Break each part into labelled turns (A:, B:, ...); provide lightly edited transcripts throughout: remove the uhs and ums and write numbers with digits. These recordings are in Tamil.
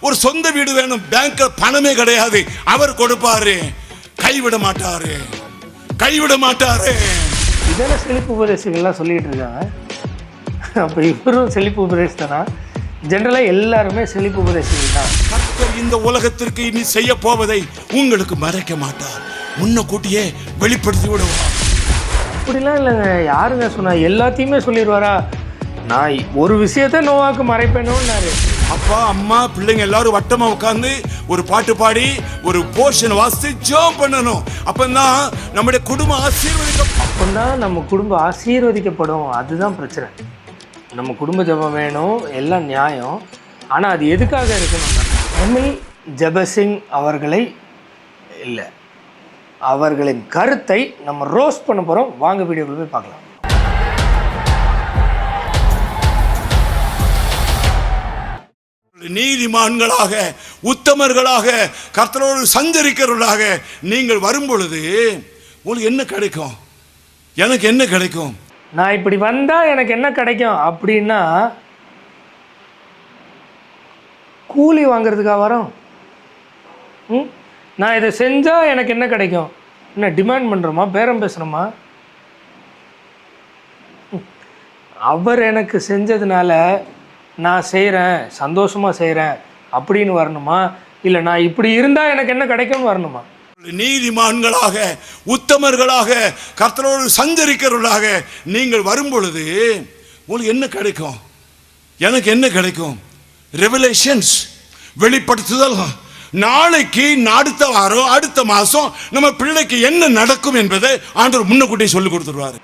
A: ஒரு சொந்த வீடு வேணும், பேங்க்ல பணமே கிடையாது, அவர் கொடுப்பாரு. கைவிட மாட்டாரு, கைவிட மாட்டாரு.
B: இதெல்லாம் செழிப்பு உபதேசங்கள்லாம் சொல்லிட்டு இருக்காங்க. அப்போ இவரும் செழிப்பு உபதேசத்தானா? ஜென்ரலாக எல்லாருமே செழிப்பு உபதேசங்கள் தான்.
A: கர்த்தர் இந்த உலகத்திற்கு இனி செய்ய போவதை உங்களுக்கு மறைக்க மாட்டார், முன்னக்கூட்டியே வெளிப்படுத்தி விடுவார்.
B: அப்படிலாம் இல்லைங்க. யாருங்க சொன்னா? எல்லாத்தையுமே சொல்லிடுவாரா? நான் ஒரு விஷயத்த நோவாக்கு மறைப்பேனோன்னாரு.
A: அப்பா அம்மா பிள்ளைங்க எல்லாரும் வட்டமா உட்கார்ந்து ஒரு பாட்டு பாடி ஒரு போர்ஷன் வாசித்து ஜெபம் பண்ணணும். அப்பதான் நம்முடைய குடும்பம் ஆசீர்வதிக்கப்படும்.
B: அப்போதான் நம்ம குடும்பம் ஆசீர்வதிக்கப்படும். அதுதான் பிரச்சனை. நம்ம குடும்ப ஜெபம் வேணும், எல்லாம் நியாயம். ஆனால் அது எதுக்காக இருக்கணும்னா, எமில் ஜெபசிங் அவர்களை இல்லை, அவர்களின் கருத்தை நம்ம ரோஸ்ட் பண்ண போகிறோம். வாங்க வீடியோக்குள்ள போய் பார்க்கலாம்.
A: நீதிமான்களாக உத்தமர்களாக கர்த்தரோடு சஞ்சரிக்கிறவர்களாக நீங்கள் வரும் பொழுது உங்களுக்கு என்ன கிடைக்கும்? எனக்கு என்ன கிடைக்கும்?
B: நான் இப்படி வந்தால் எனக்கு என்ன கிடைக்கும் அப்படின்னா, கூலி வாங்கிறதுக்காக வரோம். நான் இதை செஞ்சால் எனக்கு என்ன கிடைக்கும்? என்ன டிமாண்ட் பண்ணுறோமா, பேரம் பேசுகிறோமா? அவர் எனக்கு செஞ்சதுனால நான் செய்கிறேன், சந்தோஷமாக செய்கிறேன் அப்படின்னு வரணுமா? இல்லை நான் இப்படி இருந்தால் எனக்கு என்ன கிடைக்கும்னு வரணுமா?
A: நீதிமான்களாக உத்தமர்களாக கர்த்தரோடு சஞ்சரிக்கிறவர்களாக நீங்கள் வரும் பொழுது உங்களுக்கு என்ன கிடைக்கும்? எனக்கு என்ன கிடைக்கும்? ரெவலேஷன்ஸ், வெளிப்படுத்துதல். நாளைக்கு அடுத்த வாரம் அடுத்த மாதம் நம்ம பிள்ளைக்கு என்ன நடக்கும் என்பதை ஆண்டவர் முன்னக்கூட்டியே சொல்லி கொடுத்துருவாரு.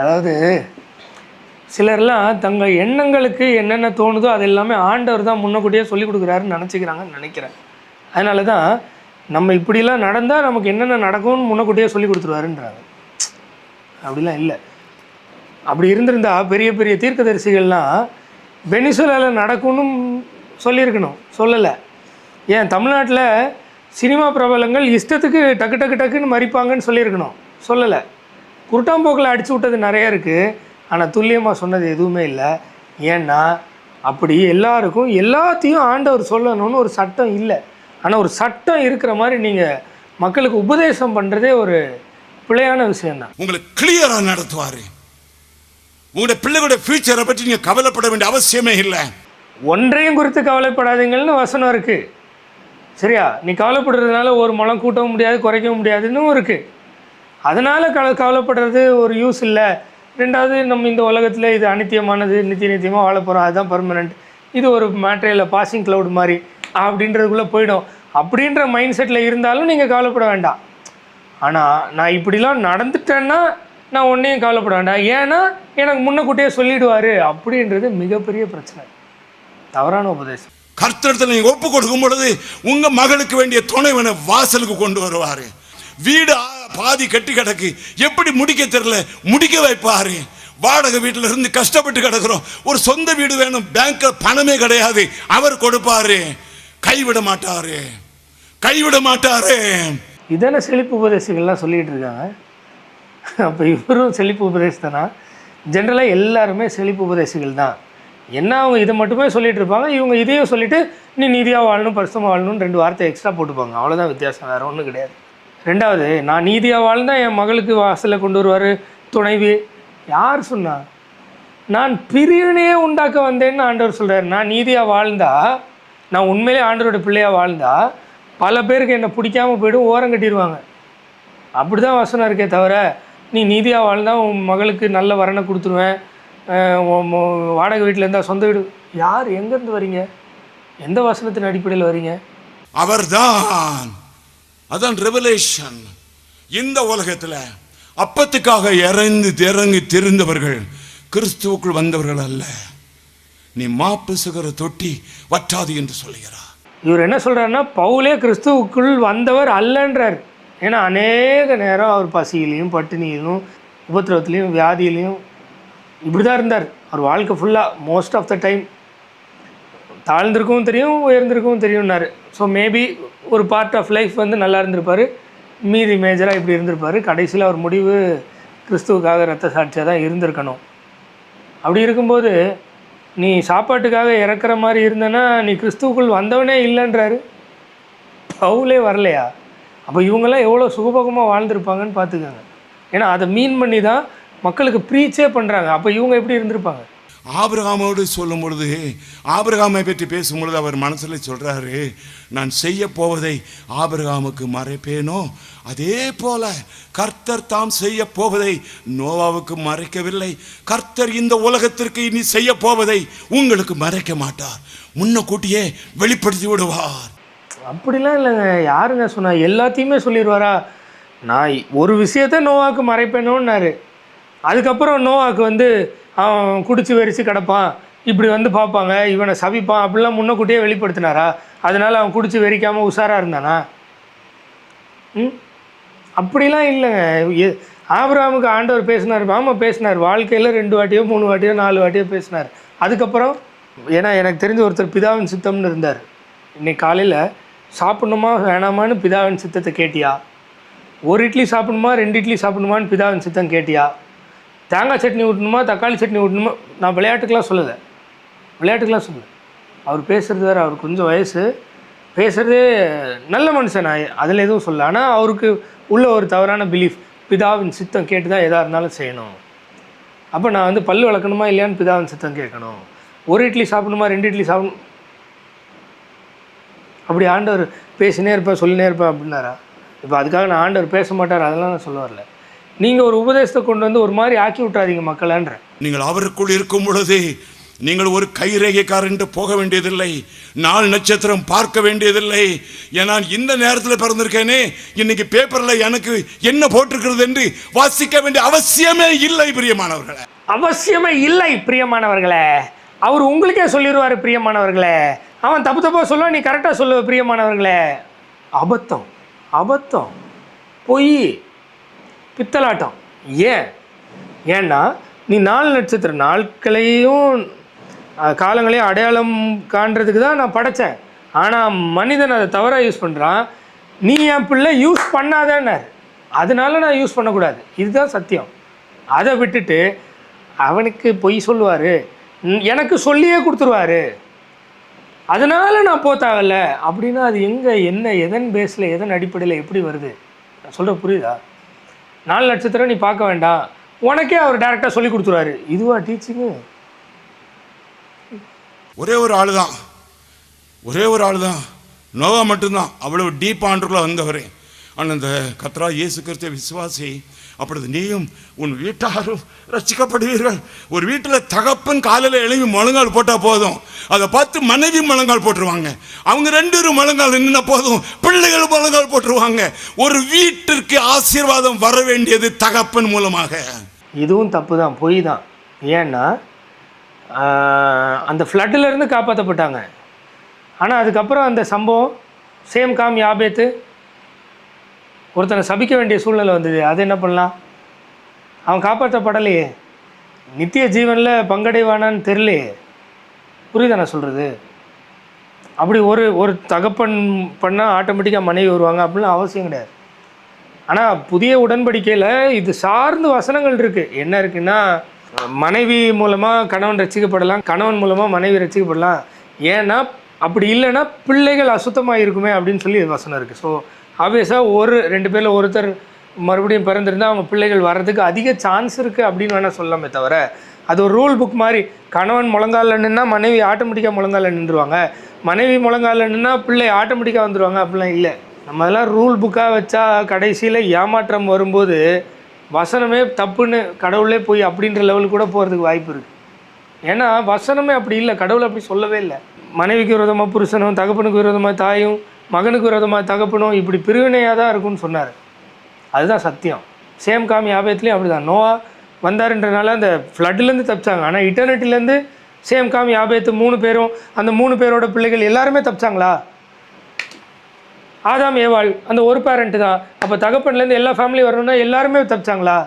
B: அதாவது சிலர்லாம் தங்கள் எண்ணங்களுக்கு என்னென்ன தோணுதோ அது எல்லாமே ஆண்டவர் தான் முன்னக்கூட்டியே சொல்லி கொடுக்குறாருன்னு நினச்சிக்கிறாங்கன்னு நினைக்கிறேன். அதனால தான் நம்ம இப்படிலாம் நடந்தால் நமக்கு என்னென்ன நடக்கும்னு முன்னக்கூட்டியே சொல்லி கொடுத்துருவாருன்றாங்க. அப்படிலாம் இல்லை. அப்படி இருந்திருந்தா பெரிய பெரிய தீர்க்கதரிசிகள்லாம் வெனிசுலாவில் நடக்கும்னு சொல்லியிருக்கணும், சொல்லலை. ஏன் தமிழ்நாட்டில் சினிமா பிரபலங்கள் இஷ்டத்துக்கு டக்கு டக்கு டக்குன்னு மறிப்பாங்கன்னு சொல்லியிருக்கணும், சொல்லலை. குருட்டாம்போக்கில் அடிச்சு விட்டது நிறையா இருக்குது, ஆனால் துல்லியமாக சொன்னது எதுவுமே இல்லை. ஏன்னா அப்படி எல்லாருக்கும் எல்லாத்தையும் ஆண்டவர் சொல்லணும்னு ஒரு சட்டம் இல்லை. ஆனால் ஒரு சட்டம் இருக்கிற மாதிரி நீங்கள் மக்களுக்கு உபதேசம் பண்ணுறதே ஒரு பிழையான விஷயம்தான்.
A: உங்களை கிளியராக நடத்துவார். உங்களுடைய பிள்ளைகளுடைய ஃபியூச்சரை பற்றி நீங்கள் கவலைப்பட வேண்டிய அவசியமே இல்லை.
B: ஒன்றையும் குறித்து கவலைப்படாதீங்கள்னு வசனம் இருக்குது, சரியா? நீ கவலைப்படுறதுனால ஒரு முளம் கூட்டவும் முடியாது, குறைக்கவும் முடியாதுன்னு இருக்குது. அதனால் கவலைப்படுறது ஒரு யூஸ் இல்லை. ரெண்டாவது, நம்ம இந்த உலகத்தில் இது அனித்தியமானது, நித்தியமாக வாழ போகிறோம், அதுதான் பர்மனெண்ட், இது ஒரு மேட்டரியில் பாசிங் க்ளவுட் மாதிரி அப்படின்றதுக்குள்ளே போயிடும். அப்படின்ற மைண்ட் செட்டில் இருந்தாலும் நீங்கள் கவலைப்பட வேண்டாம். ஆனால் நான் இப்படிலாம் நடந்துட்டேன்னா நான் ஒன்றையும் கவலைப்பட வேண்டாம், ஏன்னா எனக்கு முன்னக்கூட்டியே சொல்லிடுவார் அப்படின்றது மிகப்பெரிய பிரச்சனை, தவறான உபதேசம்.
A: கர்த்தரிடத்தில் நீங்கள் ஒப்பு கொடுக்கும் பொழுது உங்கள் மகளுக்கு வேண்டிய துணைவனை வாசலுக்கு கொண்டு வருவார். வீடு பாதி கட்டி கிடக்கு, எப்படி முடிக்க தெரியல, முடிக்க வைப்பாரு. வாடகை வீட்டில் இருந்து கஷ்டப்பட்டு கிடக்கிறோம், ஒரு சொந்த வீடு வேணும், பேங்க்ல பணமே கிடையாது, அவர் கொடுப்பாரு. கைவிட மாட்டாரு, கைவிட மாட்டாரு.
B: இதெல்லாம் செழிப்பு உபதேசங்கள்லாம் சொல்லிகிட்டு இருக்காங்க. அப்போ இவரும் செழிப்பு உபதேசத்தானா? ஜென்ரலாக எல்லாருமே செழிப்பு உபதேசிகள் தான். என்ன அவங்க இதை மட்டுமே சொல்லிகிட்டு இருப்பாங்க, இவங்க இதையும் சொல்லிவிட்டு நீ நீதியாக வாழணும், பரிசுத்தமாக வாழணும்னு 2 வார்த்தை எக்ஸ்ட்ரா போட்டுப்பாங்க. அவ்வளோதான் வித்தியாசம், வேறு ஒன்றும் கிடையாது. ரெண்டாவது, நான் நீதியாக வாழ்ந்தால் என் மகளுக்கு வாசலில் கொண்டு வருவார் துணைவி. யார் சொன்னா? நான் பிரிவினையே உண்டாக்க வந்தேன்னு ஆண்டவர் சொல்கிறார். நான் நீதியாக வாழ்ந்தால், நான் உண்மையிலே ஆண்டவரோட பிள்ளையாக வாழ்ந்தால் பல பேருக்கு என்னை பிடிக்காமல் போய்டும், ஓரம் கட்டிடுவாங்க. அப்படி தான் வசனம் இருக்கே தவிர, நீ நீதியாக வாழ்ந்தால் உன் மகளுக்கு நல்ல வரனை கொடுத்துருவேன், வாடகை வீட்டில் இருந்தால் சொந்த வீடு. யார் எங்கேருந்து வரீங்க? எந்த வசனத்தின் அடிப்படையில் வரீங்க?
A: அவர்தான், அதான் ரெவலேஷன். இந்த உலகத்தில் அப்பத்துக்காக இறங்கி தெரிந்தவர்கள் கிறிஸ்துவுக்குள் வந்தவர்கள் அல்ல. நீ மாப்பிசுகிற தொட்டி வற்றாது என்று சொல்லுகிறார்.
B: இவர் என்ன சொல்கிறாருன்னா, பவுலே கிறிஸ்துவுக்குள் வந்தவர் அல்லன்றார். ஏன்னா அநேக நேரம் அவர் பசியிலையும் பட்டினியிலும் உபத்திரவத்திலையும் வியாதியிலையும் இப்படி தான் இருந்தார். அவர் வாழ்க்கை ஃபுல்லாக மோஸ்ட் ஆஃப் த டைம் தாழ்ந்திருக்கவும் தெரியும், உயர்ந்திருக்கவும் தெரியும்னாரு. ஸோ மேபி ஒரு பார்ட் ஆஃப் லைஃப் நல்லா இருந்திருப்பார், மீதி மேஜராக இப்படி இருந்திருப்பார். கடைசியில் அவர் முடிவு கிறிஸ்துவுக்காக இரத்த சாட்சியாக தான் இருந்திருக்கணும். அப்படி இருக்கும்போது நீ சாப்பாட்டுக்காக இறக்குற மாதிரி இருந்தனா நீ கிறிஸ்துவுக்குள் வந்தவனே இல்லைன்றாரு. பவுலே வரலையா? அப்போ இவங்கெல்லாம் எவ்வளோ சுகபோகமாக வாழ்ந்திருப்பாங்கன்னு பார்த்துக்கோங்க. ஏன்னா அதை மீன் பண்ணி தான் மக்களுக்கு ப்ரீச்சே பண்ணுறாங்க. அப்போ இவங்க எப்படி இருந்திருப்பாங்க?
A: ஆபிரகாமோடு சொல்லும் பொழுது, ஆபிரகாமை பற்றி பேசும்பொழுது அவர் மனசில் சொல்கிறாரு, நான் செய்ய போவதை ஆபிரகாமுக்கு மறைப்பேனோ அதே போல கர்த்தர் தாம் செய்ய போவதை நோவாவுக்கு மறைக்கவில்லை. கர்த்தர் இந்த உலகத்திற்கு இனி செய்ய போவதை உங்களுக்கு மறைக்க மாட்டார், முன்னக்கூட்டியே வெளிப்படுத்தி விடுவார்.
B: அப்படிலாம் இல்லைங்க. யாருங்க சொன்னா? எல்லாத்தையுமே சொல்லிடுவாரா? நான் ஒரு விஷயத்த நோவாவுக்கு மறைப்பேனோன்னாரு. அதுக்கப்புறம் நோவாவுக்கு அவன் குடிச்சு வெறிச்சு கிடப்பான், இப்படி பார்ப்பாங்க, இவனை சபிப்பான் அப்படிலாம் முன்னக்கூட்டியே வெளிப்படுத்தினாரா? அதனால் அவன் குடிச்சு வெறிக்காமல் உஷாராக இருந்தானா? அப்படிலாம் இல்லைங்க. ஆபிரகாமுக்கு ஆண்டவர் பேசினார், ஆமாம் பேசினார். வாழ்க்கையில் 2 வாட்டியோ 3 வாட்டியோ 4 வாட்டியோ பேசினார். அதுக்கப்புறம் ஏன்னா எனக்கு தெரிஞ்ச ஒருத்தர் பிதாவின் சித்தம்னு இருந்தார். இன்னைக்கு காலையில் சாப்பிட்ணுமா வேணாமான்னு பிதாவின் சித்தத்தை கேட்டியா? 1 இட்லி சாப்பிட்ணுமா 2 இட்லி சாப்பிட்ணுமான்னு பிதாவின் சித்தம் கேட்டியா? தேங்காய் சட்னி ஊட்டணுமா தக்காளி சட்னி ஊட்டணுமா? நான் விளையாட்டுக்கெலாம் சொல்லலை. அவர் பேசுகிறது வேறு. அவர் கொஞ்சம் வயசு, பேசுகிறதே நல்ல மனுஷன், நான் அதில் எதுவும் சொல்லலை. ஆனால் அவருக்கு உள்ள ஒரு தவறான பிலீஃப், பிதாவின் சித்தம் கேட்டு தான் எதாக இருந்தாலும் செய்யணும். அப்போ நான் பல் வளர்க்கணுமா இல்லையான்னு பிதாவின் சித்தம் கேட்கணும். 1 இட்லி சாப்பிடணுமா 2 இட்லி சாப்பிடணும், அப்படி ஆண்டவர் பேசினே இருப்பேன் சொல்லினே இருப்பேன் அப்படின்னாரா? இப்போ அதுக்காக நான் ஆண்டவர் பேச மாட்டார் அதெல்லாம் நான் சொல்ல வரல. நீங்கள் ஒரு உபதேசத்தை கொண்டு ஒரு மாதிரி ஆக்கி விட்றாதீங்க மக்களன்ற.
A: நீங்கள் அவருக்குள் இருக்கும் பொழுது நீங்கள் ஒரு கைரேகைக்காரன்ட்டு போக வேண்டியதில்லை, 4 நட்சத்திரம் பார்க்க வேண்டியதில்லை. ஏன்னா இந்த நேரத்தில் பிறந்திருக்கேனே, இன்னைக்கு பேப்பரில் எனக்கு என்ன போட்டிருக்கிறது என்று வாசிக்க வேண்டிய அவசியமே இல்லை பிரியமானவர்களே.
B: அவசியமே இல்லை பிரியமானவர்களே. அவர் உங்களுக்கே சொல்லிடுவார் பிரியமானவர்களே. அவன் தப்பு தப்பாக சொல்ல, நீ கரெக்டாக சொல்லுவ பிரியமானவர்களே. அபத்தம் பொய் பித்தலாட்டம். ஏன்னா நீ 4 நட்சத்திர நாட்களையும் காலங்களையும் அடையாளம் காண்றதுக்கு தான் நான் படைத்தேன். ஆனால் மனிதன் அதை தவறாக யூஸ் பண்ணுறான். நீ என் பிள்ளை யூஸ் பண்ணாதேன்னார், அதனால நான் யூஸ் பண்ணக்கூடாது, இதுதான் சத்தியம். அதை விட்டுட்டு அவனுக்கு பொய் சொல்லுவார், எனக்கு சொல்லியே கொடுத்துருவார், அதனால் நான் போத்தாகல அப்படின்னா அது எங்கே, என்ன, எதன் பேஸில், எதன் அடிப்படையில், எப்படி வருது? நான் சொல்கிற புரியுதா? 4 நட்சத்திரம் நீ பார்க்க வேண்டாம், உனக்கே அவர் டைரெக்டாக சொல்லி கொடுத்துருவாரு. இதுவா டீச்சிங்கு?
A: ஒரே ஒரு ஆள் தான் நோவா மட்டும்தான் அவ்வளவு டீப் ஆண்டுக்குள்ள வந்தவர். ஆனால் இந்த கர்த்தரா இயேசு கிறிஸ்துவை விசுவாசி, அப்பொழுது நீயும் உன் வீட்டாரும் ரட்சிக்கப்படுவீர்கள். ஒரு வீட்டில் தகப்பன் காலையில் எழுவி முழங்கால் போட்டால் போதும், அதை பார்த்து மனைவி முழங்கால் போட்டுருவாங்க. அவங்க 2 முழங்கால் நின்ன போதும் பிள்ளைகள் முழங்கால் போட்டுருவாங்க. ஒரு வீட்டிற்கு ஆசீர்வாதம் வர வேண்டியது தகப்பன் மூலமாக. இதுவும்
B: தப்பு தான், பொய் தான். ஏன்னா அந்த ஃப்ளட்டிலேருந்து காப்பாற்றப்பட்டாங்க. ஆனால் அதுக்கப்புறம் அந்த சம்பவம் சேம் காம் யாபேத்து ஒருத்தனை சபிக்க வேண்டிய சூழ்நிலை வந்தது. அது என்ன பண்ணலாம்? அவன் காப்பாற்றப்படலையே, நித்திய ஜீவனில் பங்கடைவானான்னு தெரியலையே. புரியுதா நான் சொல்கிறது? அப்படி ஒரு தகப்பன் பண்ணால் ஆட்டோமேட்டிக்காக மனைவி வருவாங்க அப்படிலாம் அவசியம் கிடையாது. ஆனால் புதிய உடன்படிக்கையில் இது சார்ந்து வசனங்கள் இருக்குது. என்ன இருக்குன்னா, மனைவி மூலமாக கணவன் ரட்சிக்கப்படலாம், கணவன் மூலமாக மனைவி ரட்சிக்கப்படலாம். ஏன்னா அப்படி இல்லைன்னா பிள்ளைகள் அசுத்தமாக இருக்குமே அப்படின்னு சொல்லி வசனம் இருக்குது. ஸோ ஆப்வியஸாக 2 பேரில் ஒருத்தர் மறுபடியும் பிறந்திருந்தால் அவங்க பிள்ளைகள் வர்றதுக்கு அதிக சான்ஸ் இருக்குது அப்படின்னு வேணால் சொல்லலாமே தவிர, அது ஒரு ரூல் புக் மாதிரி. கணவன் முழங்கால நின்னா மனைவி ஆட்டோமேட்டிக்காக முழங்கால நின்றுவாங்க, மனைவி முழங்கால நின்னா பிள்ளை ஆட்டோமேட்டிக்காக வந்துடுவாங்க, அப்படிலாம் இல்லை. நம்ம அதெல்லாம் ரூல் புக்காக வச்சா கடைசியில் ஏமாற்றம் வரும்போது வசனமே தப்புன்னு கடவுளே போய் அப்படின்ற லெவலுக்கு கூட போகிறதுக்கு வாய்ப்பு இருக்குது. ஏன்னா வசனமே அப்படி இல்லை, கடவுள் அப்படி சொல்லவே இல்லை. மனைவிக்கு விரோதமாக புருஷனும், தகப்பனுக்கு விரோதமாக தாயும், மகனுக்கு விரோதமாக தகப்பனும், இப்படி பிரிவினையாக தான் இருக்குன்னு சொன்னார். அதுதான் சத்தியம். சேம் காமி ஆபத்துலேயும் அப்படி தான். நோவா வந்தாருன்றனால அந்த ஃப்ளட்லேருந்து தப்பிச்சாங்க. ஆனால் இட்டர்னிட்டிலேருந்து சேம் காமி ஆபத்து 3 பேரும், அந்த 3 பேரோட பிள்ளைகள் எல்லாருமே தப்பிச்சாங்களா? ஆதாம் ஏவாள் அந்த ஒரு பேரண்ட்டு தான். அப்போ தகப்பன்லேருந்து எல்லா ஃபேமிலியும் வரணும்னா எல்லாருமே தப்பிச்சாங்களா?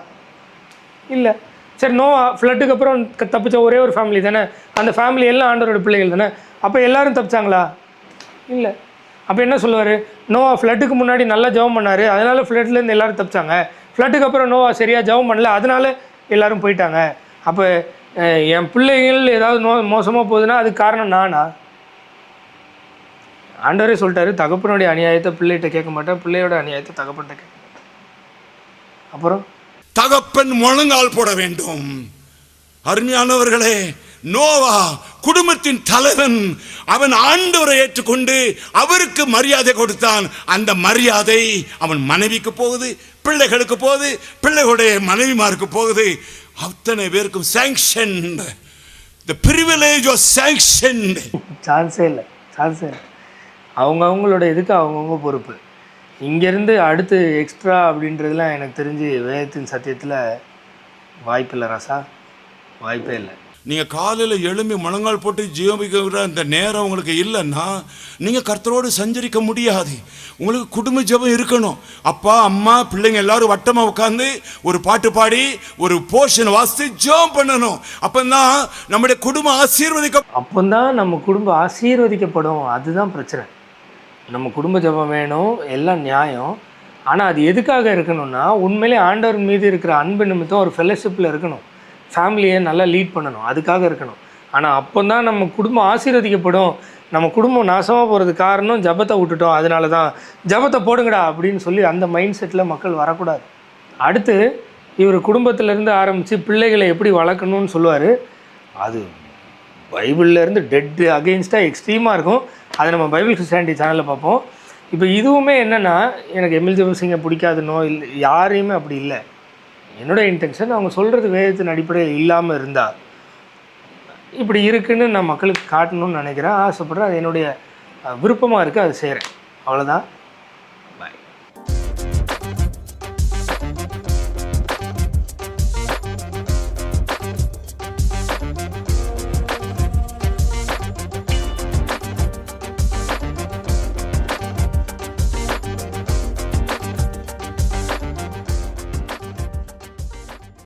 B: இல்லை. சரி, நோவா ஃப்ளட்டுக்கு அப்புறம் தப்பிச்ச ஒரே ஒரு ஃபேமிலி தானே, அந்த ஃபேமிலி எல்லாம் ஆண்டவரோட பிள்ளைகள் தானே. அப்போ எல்லோரும் தப்பிச்சாங்களா? இல்லை. அப்போ என்ன சொல்லுவார்? நோவா ஃப்ளட்டுக்கு முன்னாடி நல்லா ஜெபம் பண்ணார், அதனால் ஃப்ளட்லேருந்து எல்லோரும் தப்பிச்சாங்க. ஃப்ளட்டுக்கு அப்புறம் நோவா சரியாக ஜெபம் பண்ணல, அதனால எல்லோரும் போயிட்டாங்க. அப்போ என் பிள்ளைகள் ஏதாவது மோசமாக போகுதுன்னா அதுக்கு காரணம் நானா? ஆண்டவரே சொல்லிட்டாரு, தகப்பனுடைய அநியாயத்தை பிள்ளைகிட்ட கேட்க மாட்டேன், பிள்ளையோட அநியாயத்தை தகப்பன்கிட்ட கேட்க மாட்டேன். அப்புறம்
A: தகப்பன் முழங்கால் போட வேண்டும். அருமையானவர்களே, நோவா குடும்பத்தின் தலைவன். அவன் ஆண்டவரை ஏற்றுக்கொண்டு அவருக்கு மரியாதை கொடுத்தான். அந்த மரியாதை அவன் மனைவிக்கு போகுது, பிள்ளைகளுக்கு போகுது, பிள்ளைகளுடைய மனைவிமாருக்கு போகுது. அத்தனை பேருக்கும் sanctioned. The privilege was sanctioned.
B: சான்ஸே இல்லை. அவங்கவுங்களோட இதுக்கு அவங்கவுங்க பொறுப்பு. இங்கேருந்து அடுத்து எக்ஸ்ட்ரா அப்படின்றதுலாம் எனக்கு தெரிஞ்சு வேதத்தின் சத்தியத்தில் வாய்ப்பில்லை ராசா, வாய்ப்பே இல்லை.
A: நீங்கள் காலையில் எழும்பி முழங்கால் போட்டு ஜெபிக்கிற அந்த நேரம் உங்களுக்கு இல்லைன்னா நீங்கள் கர்த்தரோடு சஞ்சரிக்க முடியாது. உங்களுக்கு குடும்ப ஜெபம் இருக்கணும். அப்பா அம்மா பிள்ளைங்க எல்லாரும் வட்டமாக உட்காந்து ஒரு பாட்டு பாடி ஒரு போர்ஷன் வாசித்து ஜெபம் பண்ணணும். அப்போதான் நம்முடைய குடும்பம்
B: அப்போதான் நம்ம குடும்பம் ஆசீர்வதிக்கப்படும். அதுதான் பிரச்சனை. நம்ம குடும்ப ஜெபம் வேணும், எல்லாம் நியாயம். ஆனால் அது எதுக்காக இருக்கணும்னா, உண்மையிலே ஆண்டவர் மீது இருக்கிற அன்பு நிமித்தம் ஒரு ஃபெலோஷிப்பில் இருக்கணும், ஃபேமிலியை நல்லா லீட் பண்ணணும், அதுக்காக இருக்கணும். ஆனால் அப்போ தான் நம்ம குடும்பம் ஆசீர்வதிக்கப்படும். நம்ம குடும்பம் நாசமாக போகிறதுக்கு காரணம் ஜபத்தை விட்டுட்டோம், அதனால தான் ஜபத்தை போடுங்கடா அப்படின்னு சொல்லி அந்த மைண்ட் செட்டில் மக்கள் வரக்கூடாது. அடுத்து இவர் குடும்பத்திலேருந்து ஆரம்பித்து பிள்ளைகளை எப்படி வளர்க்கணும்னு சொல்லுவார். அது பைபிள்லேருந்து டெட் அகெயின்ஸ்டாக எக்ஸ்ட்ரீமாக இருக்கும். அதை நம்ம பைபிள் கிறிஸ்டியானிட்டி சேனலில் பார்ப்போம். இப்போ இதுவுமே என்னென்னா, எனக்கு எம்எல் ஜெபசிங்கை பிடிக்காதுனோ இல்லை, யாரையுமே அப்படி இல்லை. என்னோடய இன்டென்ஷன் அவங்க சொல்கிறது வேதத்தின் அடிப்படையில் இல்லாமல் இருந்தால் இப்படி இருக்குதுன்னு நான் மக்களுக்கு காட்டணும்னு நினைக்கிறேன், ஆசைப்படுறேன். அது என்னுடைய விருப்பமாக இருக்குது, அது செய்கிறேன். அவ்வளோதான்.